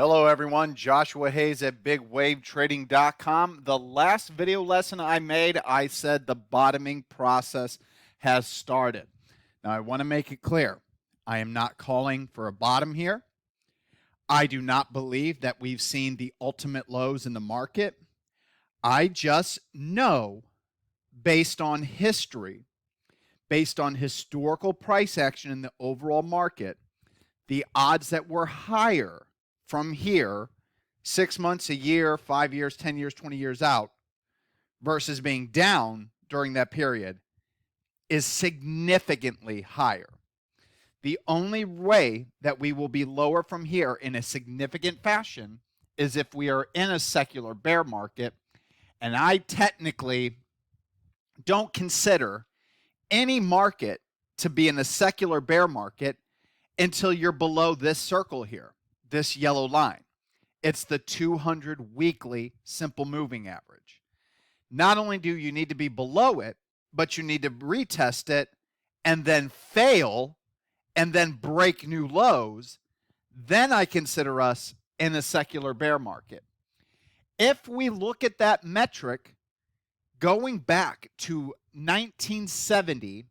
Hello everyone, Joshua Hayes at BigWaveTrading.com. The last video lesson I made, I said the bottoming process has started. Now I want to make it clear, I am not calling for a bottom here. I do not believe that we've seen the ultimate lows in the market. I just know, based on history, based on historical price action in the overall market, the odds that we're higher from here 6 months, a year, 5 years, 10 years, 20 years out versus being down during that period is significantly higher. The only way that we will be lower from here in a significant fashion is if we are in a secular bear market, and I technically don't consider any market to be in a secular bear market until you're below this circle here, this yellow line. It's the 200 weekly simple moving average. Not only do you need to be below it, but you need to retest it and then fail and then break new lows. Then I consider us in a secular bear market. If we look at that metric going back to 1970,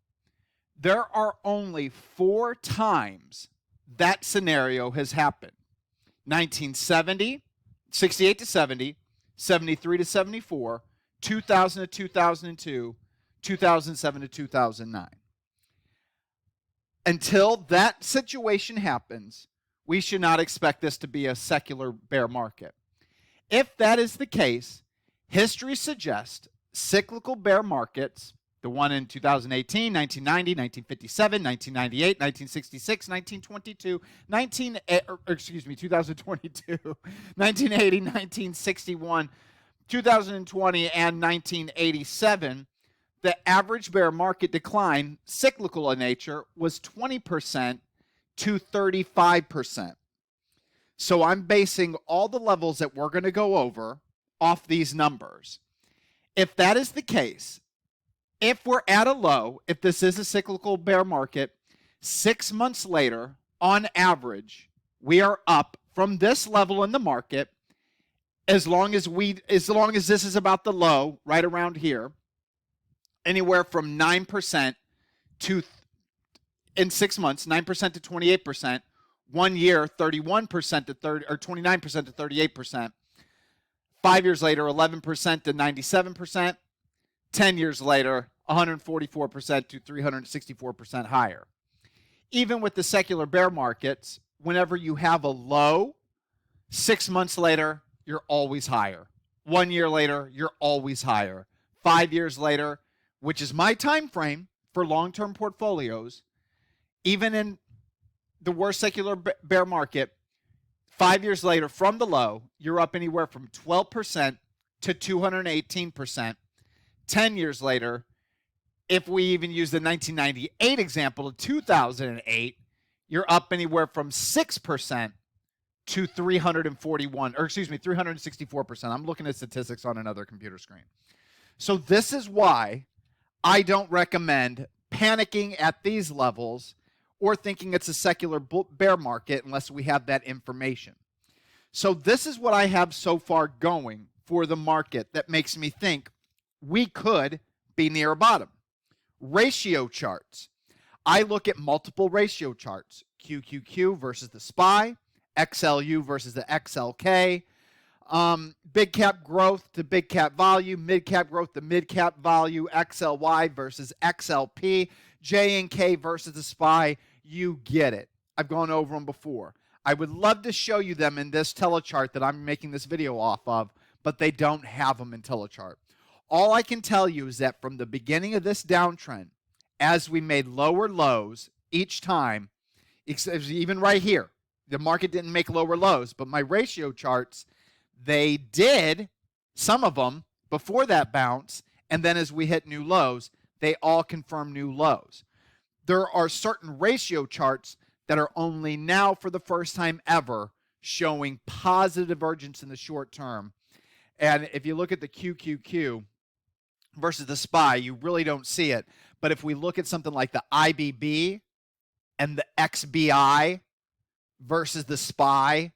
there are only 4 times that scenario has happened. 1970, 68 to 70, 73 to 74, 2000 to 2002, 2007 to 2009. Until that situation happens, we should not expect this to be a secular bear market. If that is the case, history suggests cyclical bear markets, the one in 2018, 1990, 1957, 1998, 1966, 1922, 2022, 1980, 1961, 2020, and 1987, the average bear market decline, cyclical in nature, was 20% to 35%. So I'm basing all the levels that we're going to go over off these numbers. If that is the case, if we're at a low, if this is a cyclical bear market, 6 months later, on average, we are up from this level in the market, as long as this is about the low, right around here, anywhere from 9% to, in 6 months, 9% to 28%, 1 year, 31% to 30, or 29% to 38%, 5 years later, 11% to 97%, 10 years later, 144% to 364% higher. Even with the secular bear markets, whenever you have a low, 6 months later, you're always higher. 1 year later, you're always higher. 5 years later, which is my time frame for long-term portfolios, even in the worst secular bear market, 5 years later from the low, you're up anywhere from 12% to 218%. 10 years later, if we even use the 1998 example to 2008, you're up anywhere from 6% to 364%. I'm looking at statistics on another computer screen. So this is why I don't recommend panicking at these levels or thinking it's a secular bear market unless we have that information. So this is what I have so far going for the market that makes me think we could be near a bottom. Ratio charts. I look at multiple ratio charts. QQQ versus the SPY, XLU versus the XLK, big cap growth to big cap value, mid cap growth to mid cap value, XLY versus XLP, J and K versus the SPY. You get it. I've gone over them before. I would love to show you them in this telechart that I'm making this video off of, but they don't have them in telechart. All I can tell you is that from the beginning of this downtrend, as we made lower lows each time, even right here, the market didn't make lower lows, but my ratio charts, they did, some of them, before that bounce, and then as we hit new lows, they all confirm new lows. There are certain ratio charts that are only now, for the first time ever, showing positive divergence in the short term. And if you look at the QQQ versus the SPY, you really don't see it. But if we look at something like the IBB and the XBI versus the SPY,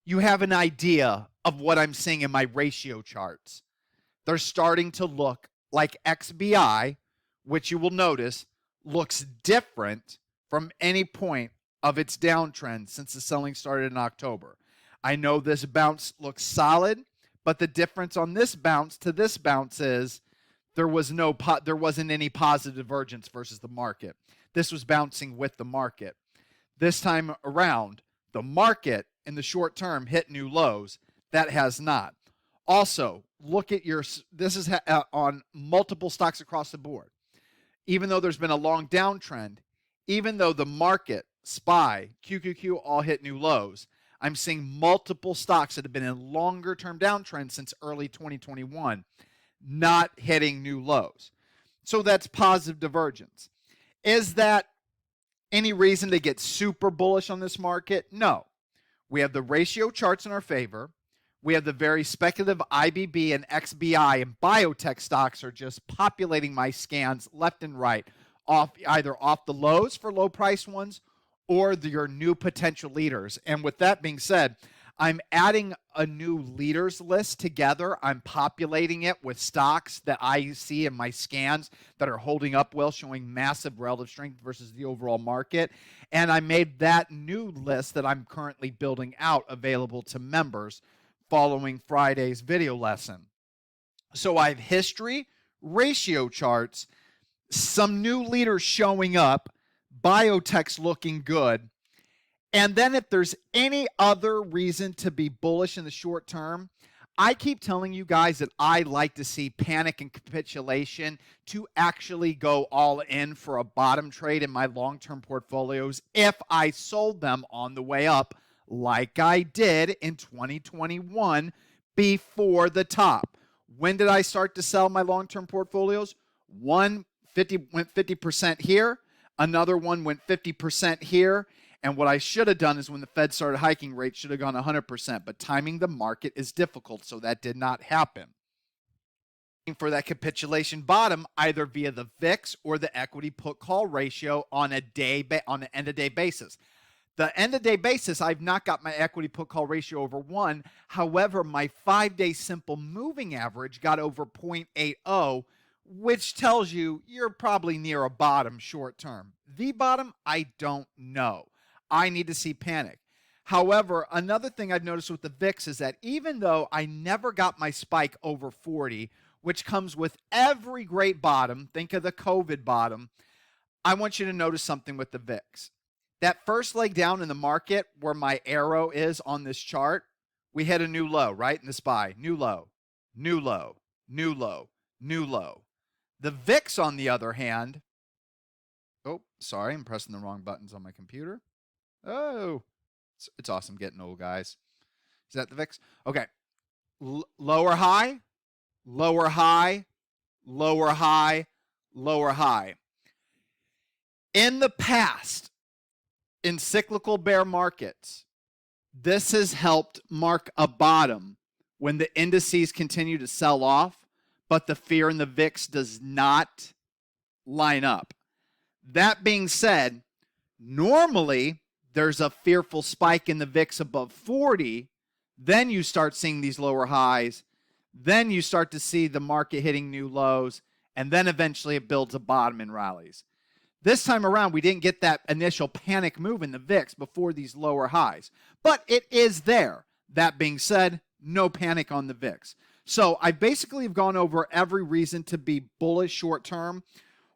you have an idea of what I'm seeing in my ratio charts. They're starting to look like XBI, which you will notice looks different from any point of its downtrend since the selling started in October. I know this bounce looks solid, but the difference on this bounce to this bounce is there wasn't any positive divergence versus the market. This was bouncing with the market. This time around, the market in the short term hit new lows. That has not. Also, look at this is on multiple stocks across the board. Even though there's been a long downtrend, even though the market, SPY, QQQ all hit new lows, I'm seeing multiple stocks that have been in longer term downtrend since early 2021 not hitting new lows. So that's positive divergence. Is that any reason to get super bullish on this market? No. We have the ratio charts in our favor. We have the very speculative IBB and XBI and biotech stocks are just populating my scans left and right, either off the lows for low price ones or your new potential leaders. And with that being said, I'm adding a new leaders list together. I'm populating it with stocks that I see in my scans that are holding up well, showing massive relative strength versus the overall market. And I made that new list that I'm currently building out available to members following Friday's video lesson. So I have history, ratio charts, some new leaders showing up, biotech's looking good. And then if there's any other reason to be bullish in the short term, I keep telling you guys that I like to see panic and capitulation to actually go all in for a bottom trade in my long-term portfolios if I sold them on the way up like I did in 2021 before the top. When did I start to sell my long-term portfolios? One went 50% here. Another one went 50% here. And what I should have done is when the Fed started hiking rates, should have gone 100%. But timing the market is difficult, so that did not happen. For that capitulation bottom, either via the VIX or the equity put call ratio on an end of day basis. The end of day basis, I've not got my equity put call ratio over 1. However, my 5-day simple moving average got over 0.80, which tells you you're probably near a bottom short term. The bottom, I don't know. I need to see panic. However, another thing I've noticed with the VIX is that even though I never got my spike over 40, which comes with every great bottom, think of the COVID bottom, I want you to notice something with the VIX. That first leg down in the market where my arrow is on this chart, we hit a new low, right? In the SPY, new low, new low, new low, new low. The VIX, on the other hand, oh, sorry, I'm pressing the wrong buttons on my computer. Oh, it's awesome getting old, guys. Is that the VIX? Okay. Lower high, lower high, lower high, lower high. In the past, in cyclical bear markets, this has helped mark a bottom when the indices continue to sell off, but the fear in the VIX does not line up. That being said, normally there's a fearful spike in the VIX above 40, then you start seeing these lower highs, then you start to see the market hitting new lows, and then eventually it builds a bottom and rallies. This time around, we didn't get that initial panic move in the VIX before these lower highs, but it is there. That being said, no panic on the VIX. So I basically have gone over every reason to be bullish short term.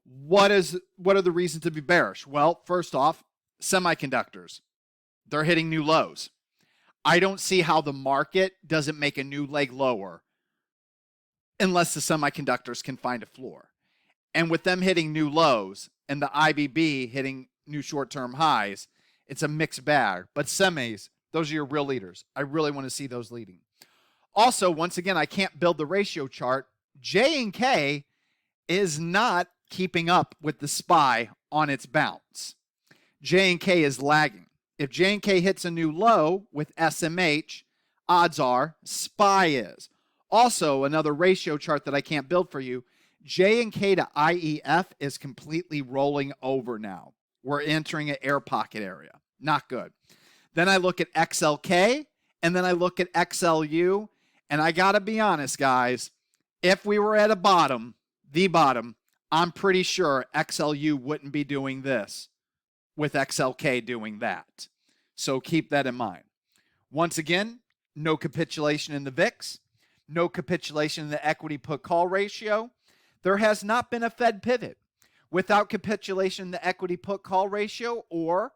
What are the reasons to be bearish? Well, first off, semiconductors. They're hitting new lows. I don't see how the market doesn't make a new leg lower unless the semiconductors can find a floor. And with them hitting new lows and the IBB hitting new short-term highs, it's a mixed bag. But semis, those are your real leaders. I really want to see those leading. Also, once again, I can't build the ratio chart. J and K is not keeping up with the SPY on its bounce. J and K is lagging. If J and K hits a new low with SMH, odds are SPY is. Also, another ratio chart that I can't build for you, J and K to IEF is completely rolling over now. We're entering an air pocket area. Not good. Then I look at XLK And then I look at XLU, and I got to be honest, guys, if we were at a bottom, the bottom, I'm pretty sure XLU wouldn't be doing this with XLK doing that. So keep that in mind. Once again, no capitulation in the VIX, no capitulation in the equity put call ratio. There has not been a Fed pivot. Without capitulation in the equity put call ratio or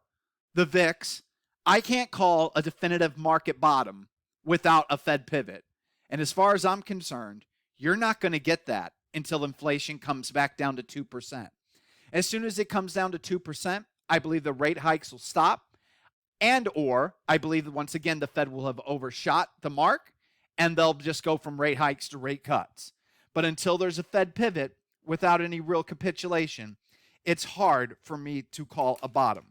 the VIX, I can't call a definitive market bottom without a Fed pivot. And as far as I'm concerned, you're not going to get that until inflation comes back down to 2%. As soon as it comes down to 2%, I believe the rate hikes will stop. And or I believe that once again, the Fed will have overshot the mark and they'll just go from rate hikes to rate cuts. But until there's a Fed pivot without any real capitulation, it's hard for me to call a bottom.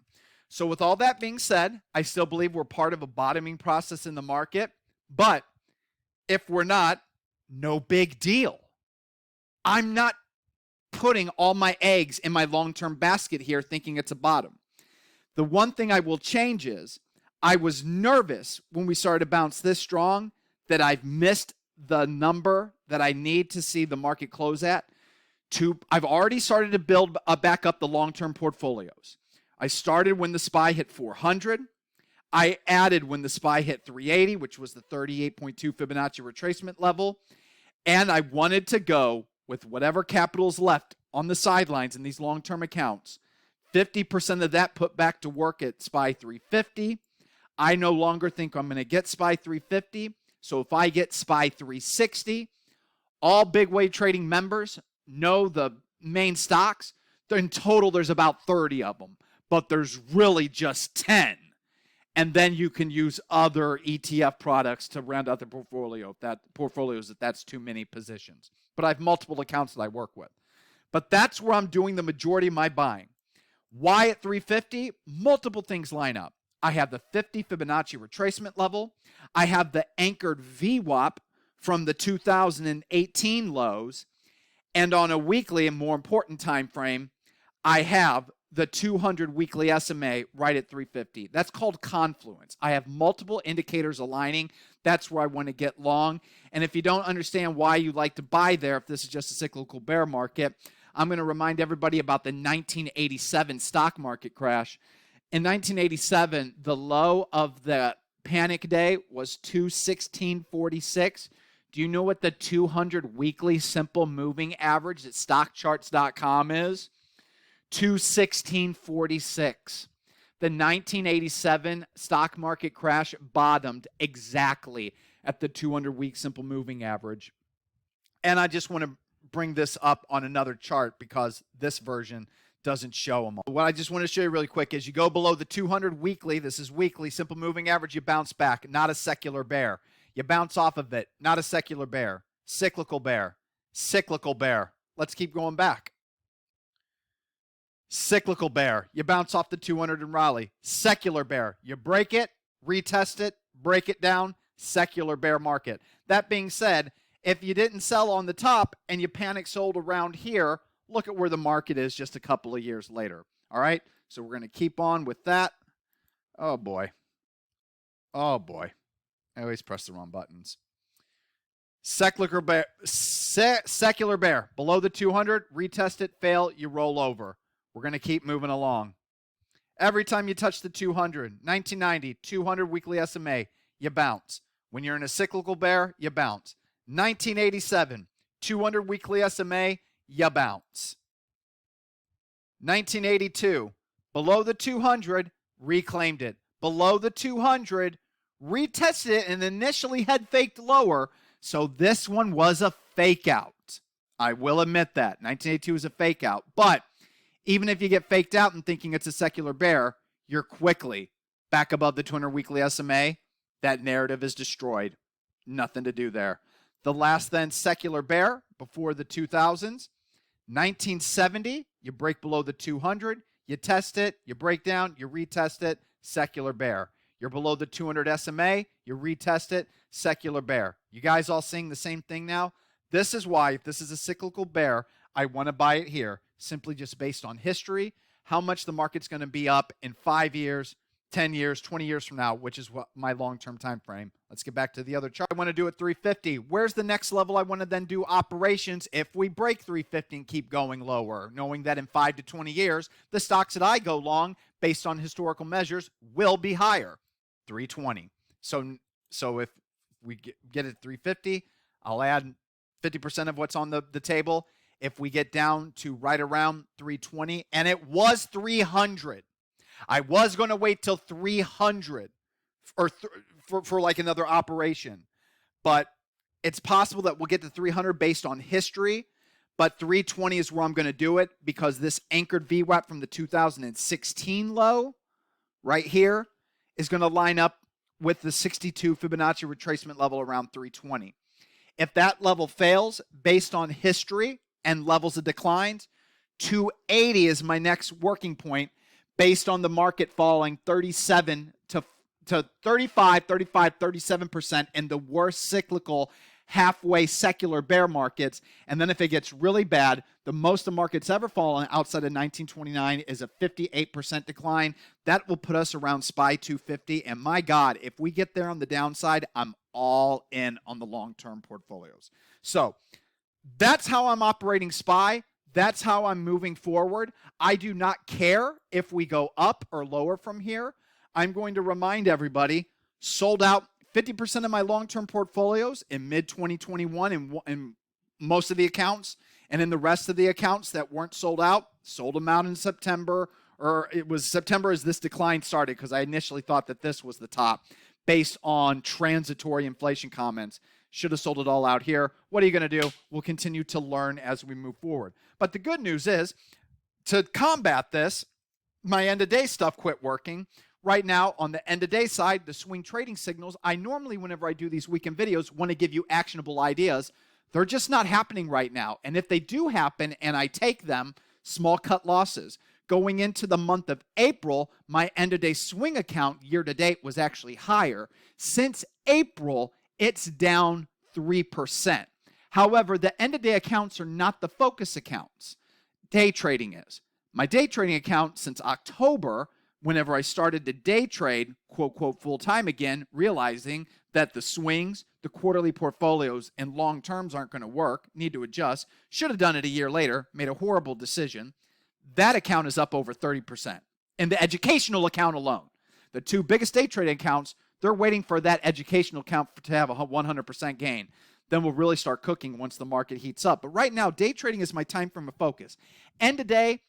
So with all that being said, I still believe we're part of a bottoming process in the market. But if we're not, no big deal. I'm not putting all my eggs in my long-term basket here thinking it's a bottom. The one thing I will change is I was nervous when we started to bounce this strong that I've missed the number that I need to see the market close at. I've already started to build back up the long-term portfolios. I started when the SPY hit 400. I added when the SPY hit 380, which was the 38.2 Fibonacci retracement level. And I wanted to go with whatever capital's left on the sidelines in these long-term accounts. 50% of that put back to work at SPY 350. I no longer think I'm going to get SPY 350. So if I get SPY 360, all big wave trading members know the main stocks. In total, there's about 30 of them, but there's really just 10. And then you can use other ETF products to round out the portfolio if that's too many positions. But I have multiple accounts that I work with. But that's where I'm doing the majority of my buying. Why at 350? Multiple things line up. I have the 50 Fibonacci retracement level. I have the anchored VWAP from the 2018 lows. And on a weekly and more important time frame, I have the 200 weekly SMA right at 350. That's called confluence. I have multiple indicators aligning. That's where I want to get long. And if you don't understand why you like to buy there, if this is just a cyclical bear market, I'm going to remind everybody about the 1987 stock market crash. In 1987, the low of the panic day was 216.46. Do you know what the 200 weekly simple moving average at stockcharts.com is? 216.46. The 1987 stock market crash bottomed exactly at the 200-week simple moving average. And I just want to bring this up on another chart because this version doesn't show them all. What I just want to show you really quick is you go below the 200 weekly, this is weekly, simple moving average, you bounce back, not a secular bear. You bounce off of it, not a secular bear. Cyclical bear, cyclical bear. Let's keep going back. Cyclical bear, you bounce off the 200 and rally. Secular bear, you break it, retest it, break it down, secular bear market. That being said, if you didn't sell on the top and you panic sold around here, look at where the market is just a couple of years later. All right, so we're going to keep on with that. Oh boy. Oh boy. I always press the wrong buttons. Secular bear, below the 200, retest it, fail, you roll over. We're going to keep moving along. Every time you touch the 200, 1990, 200 weekly SMA, you bounce. When you're in a cyclical bear, you bounce. 1987, 200 weekly SMA, you bounce. 1982, below the 200, reclaimed it. Below the 200, retested it and initially had faked lower. So this one was a fake out. I will admit that. 1982 is a fake out. But even if you get faked out and thinking it's a secular bear, you're quickly back above the 200 weekly SMA. That narrative is destroyed. Nothing to do there. The last then secular bear before the 2000s. 1970, you break below the 200. You test it. You break down. You retest it. Secular bear. You're below the 200 SMA. You retest it. Secular bear. You guys all seeing the same thing now? This is why, if this is a cyclical bear, I want to buy it here, simply just based on history, how much the market's going to be up in 5 years, 10 years, 20 years from now, which is what my long-term time frame. Let's get back to the other chart. I want to do at 350. Where's the next level I want to then do operations if we break 350 and keep going lower, knowing that in 5 to 20 years, the stocks that I go long based on historical measures will be higher, 320. So if we get it 350, I'll add 50% of what's on the table. If we get down to right around 320, and it was 300, I was going to wait till 300 or for like another operation, but it's possible that we'll get to 300 based on history, but 320 is where I'm going to do it because this anchored VWAP from the 2016 low right here is going to line up with the 62 Fibonacci retracement level around 320. If that level fails based on history and levels of declines, 280 is my next working point based on the market falling 37 to 35, 37% in the worst cyclical halfway secular bear markets. And then if it gets really bad, the most the market's ever fallen outside of 1929 is a 58% decline. That will put us around SPY 250. And my God, if we get there on the downside, I'm all in on the long-term portfolios. So that's how I'm operating SPY. That's how I'm moving forward. I do not care if we go up or lower from here. I'm going to remind everybody, sold out 50% of my long-term portfolios in mid-2021 in most of the accounts, and in the rest of the accounts that weren't sold out, sold them out in September, or it was September as this decline started because I initially thought that this was the top based on transitory inflation comments. Should have sold it all out here. What are you going to do? We'll continue to learn as we move forward. But the good news is, to combat this, my end-of-day stuff quit working. Right now, on the end-of-day side, the swing trading signals, I normally, whenever I do these weekend videos, want to give you actionable ideas. They're just not happening right now. And if they do happen and I take them, small cut losses. Going into the month of April, my end-of-day swing account year-to-date was actually higher. Since April, it's down 3%. However, the end-of-day accounts are not the focus accounts. Day trading is. My day trading account since October, whenever I started to day trade, quote, quote, full-time again, realizing that the swings, the quarterly portfolios, and long terms aren't going to work, need to adjust, should have done it a year later, made a horrible decision. That account is up over 30%. And the educational account alone, the two biggest day trading accounts, they're waiting for that educational account to have a 100% gain. Then we'll really start cooking once the market heats up. But right now, day trading is my time frame of focus. End of day,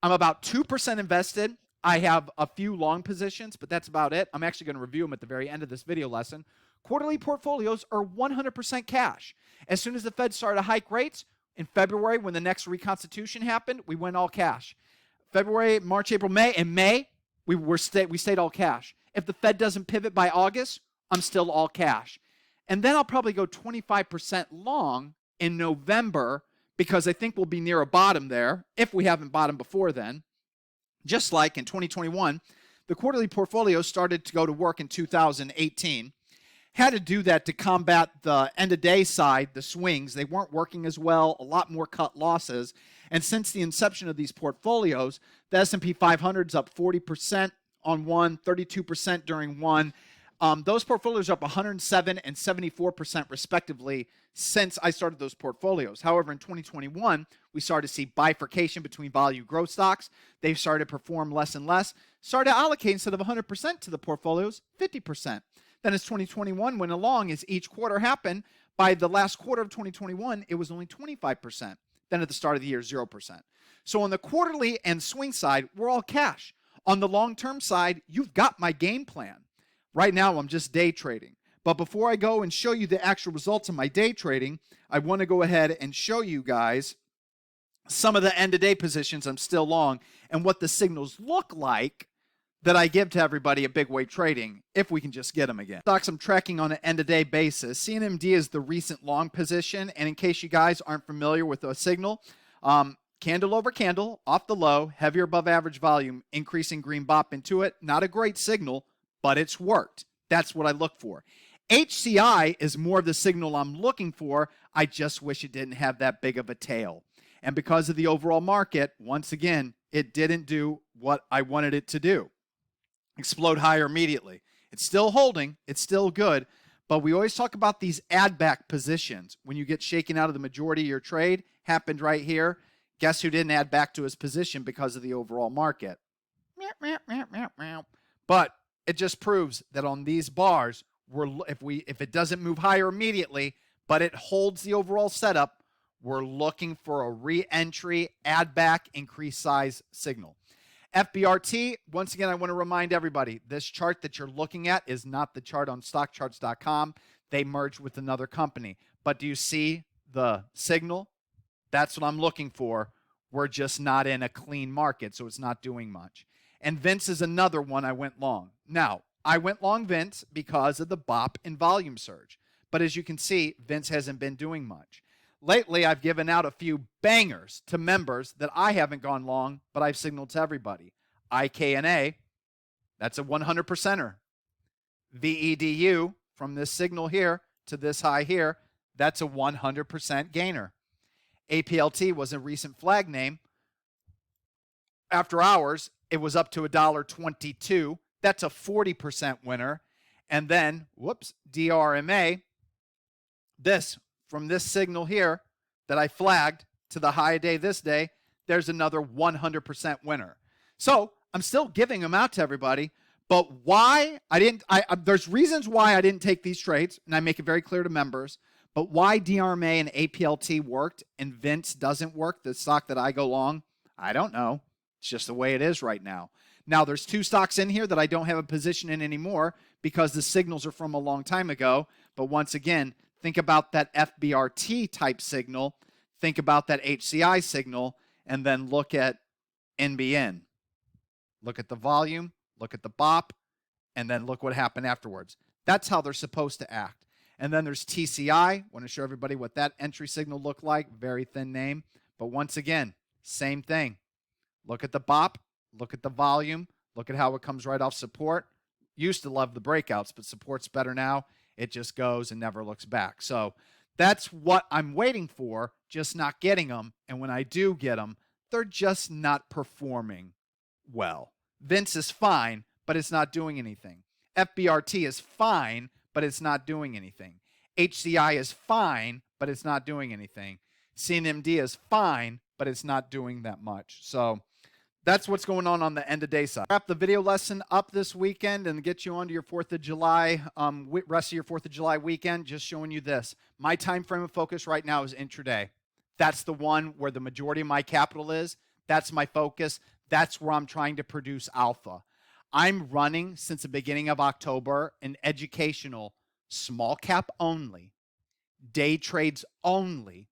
I'm about 2% invested. I have a few long positions, but that's about it. I'm actually going to review them at the very end of this video lesson. Quarterly portfolios are 100% cash. As soon as the Fed started to hike rates, in February, when the next reconstitution happened, we went all cash. February, March, April, May. In May, we stayed all cash. If the Fed doesn't pivot by August, I'm still all cash. And then I'll probably go 25% long in November because I think we'll be near a bottom there if we haven't bottomed before then. Just like in 2021, the quarterly portfolio started to go to work in 2018. Had to do that to combat the end-of-day side, the swings. They weren't working as well, a lot more cut losses. And since the inception of these portfolios, the S&P 500 is up 40% on one, 32% during one. Those portfolios are up 107 and 74% respectively since I started those portfolios. However, in 2021, we started to see bifurcation between value growth stocks. They've started to perform less and less. Started to allocate instead of 100% to the portfolios, 50%. Then as 2021 went along, as each quarter happened, by the last quarter of 2021, it was only 25%. Then at the start of the year, 0%. So on the quarterly and swing side, we're all cash. On the long-term side, you've got my game plan. Right now, I'm just day trading. But before I go and show you the actual results of my day trading, I want to go ahead and show you guys some of the end-of-day positions I'm still long and what the signals look like that I give to everybody at Big Wave Trading if we can just get them again. Stocks I'm tracking on an end-of-day basis. CNMD is the recent long position. And in case you guys aren't familiar with the signal, candle over candle, off the low, heavier above average volume, increasing green bop into it. Not a great signal, but it's worked. That's what I look for. HCI is more of the signal I'm looking for. I just wish it didn't have that big of a tail. And because of the overall market, once again, it didn't do what I wanted it to do. explode higher immediately. It's still holding. It's still good. But we always talk about these add back positions. When you get shaken out of the majority of your trade, happened right here. Guess who didn't add back to his position because of the overall market? But it just proves that on these bars, if it doesn't move higher immediately, but it holds the overall setup, we're looking for a re-entry, add back, increase size signal. FBRT, once again, I want to remind everybody, this chart that you're looking at is not the chart on stockcharts.com. They merged with another company. But do you see the signal? That's what I'm looking for. We're just not in a clean market, so it's not doing much. And Vince is another one I went long. Now, I went long Vince because of the BOP and volume surge. But as you can see, Vince hasn't been doing much. Lately, I've given out a few bangers to members that I haven't gone long, but I've signaled to everybody. IKNA, that's a 100%er. VEDU, from this signal here to this high here, that's a 100% gainer. APLT was a recent flag name. After hours, it was up to $1.22. That's a 40% winner. And then, DRMA, this, from this signal here that I flagged to the high day this day, there's another 100% winner. So I'm still giving them out to everybody, but why there's reasons why I didn't take these trades, and I make it very clear to members, but why DRMA and APLT worked and Vince doesn't work, the stock that I go long, I don't know. It's just the way it is right now. Now, there's two stocks in here that I don't have a position in anymore because the signals are from a long time ago, but once again, think about that FBRT type signal, think about that HCI signal, and then look at NBN. Look at the volume, look at the BOP, and then look what happened afterwards. That's how they're supposed to act. And then there's TCI. I want to show everybody what that entry signal looked like. Very thin name. But once again, same thing. Look at the BOP, look at the volume, look at how it comes right off support. Used to love the breakouts, but support's better now. It just goes and never looks back. So that's what I'm waiting for, just not getting them. And when I do get them, they're just not performing well. Vince is fine, but it's not doing anything. FBRT is fine, but it's not doing anything. HCI is fine, but it's not doing anything. CNMD is fine, but it's not doing that much. So that's what's going on the end of day side. Wrap the video lesson up this weekend and get you onto your 4th of July, rest of your 4th of July weekend, just showing you this. My time frame of focus right now is intraday. That's the one where the majority of my capital is. That's my focus. That's where I'm trying to produce alpha. I'm running since the beginning of October an educational small cap only, day trades only,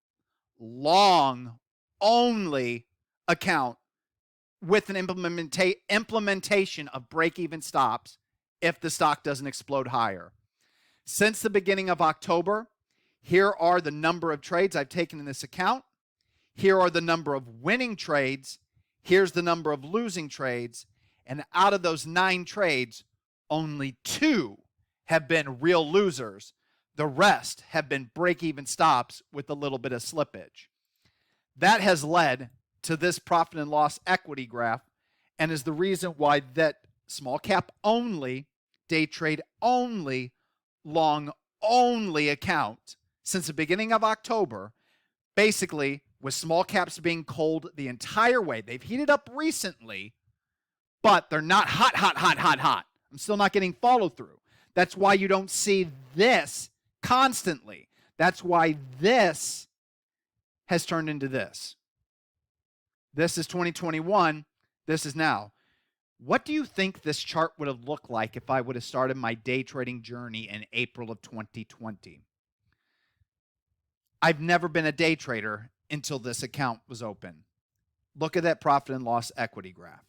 long only account with an implementation of break-even stops if the stock doesn't explode higher. Since the beginning of October, here are the number of trades I've taken in this account. Here are the number of winning trades. Here's the number of losing trades. And out of those 9 trades, only 2 have been real losers. The rest have been break-even stops with a little bit of slippage. That has led to this profit and loss equity graph and is the reason why that small cap only, day trade only, long only account since the beginning of October, basically with small caps being cold the entire way. They've heated up recently, but they're not hot. I'm still not getting follow through. That's why you don't see this constantly. That's why this has turned into this. This is 2021. This is now. What do you think this chart would have looked like if I would have started my day trading journey in April of 2020? I've never been a day trader until this account was open. Look at that profit and loss equity graph.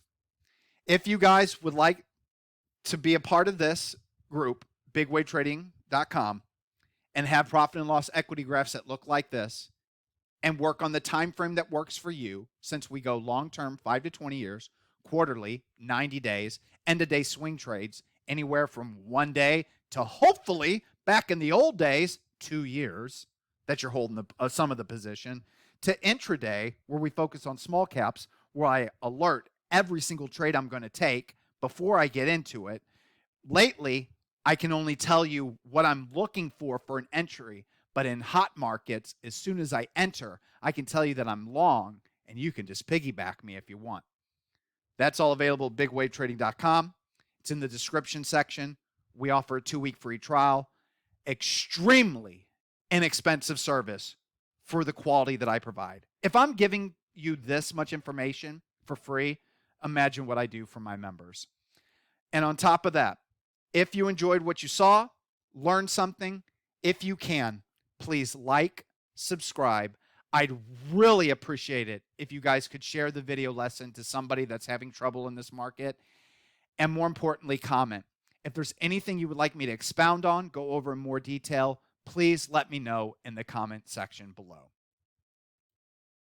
If you guys would like to be a part of this group, bigwaytrading.com, and have profit and loss equity graphs that look like this, and work on the time frame that works for you, since we go long-term, 5 to 20 years, quarterly, 90 days, end-of-day swing trades, anywhere from 1 day to hopefully, back in the old days, 2 years that you're holding some of the position, to intraday, where we focus on small caps, where I alert every single trade I'm going to take before I get into it. Lately, I can only tell you what I'm looking for an entry, but in hot markets, as soon as I enter, I can tell you that I'm long, and you can just piggyback me if you want. That's all available at bigwavetrading.com. It's in the description section. We offer a 2-week free trial. Extremely inexpensive service for the quality that I provide. If I'm giving you this much information for free, imagine what I do for my members. And on top of that, if you enjoyed what you saw, learned something, if you can, please like, subscribe. I'd really appreciate it if you guys could share the video lesson to somebody that's having trouble in this market. And more importantly, comment. If there's anything you would like me to expound on, go over in more detail, please let me know in the comment section below.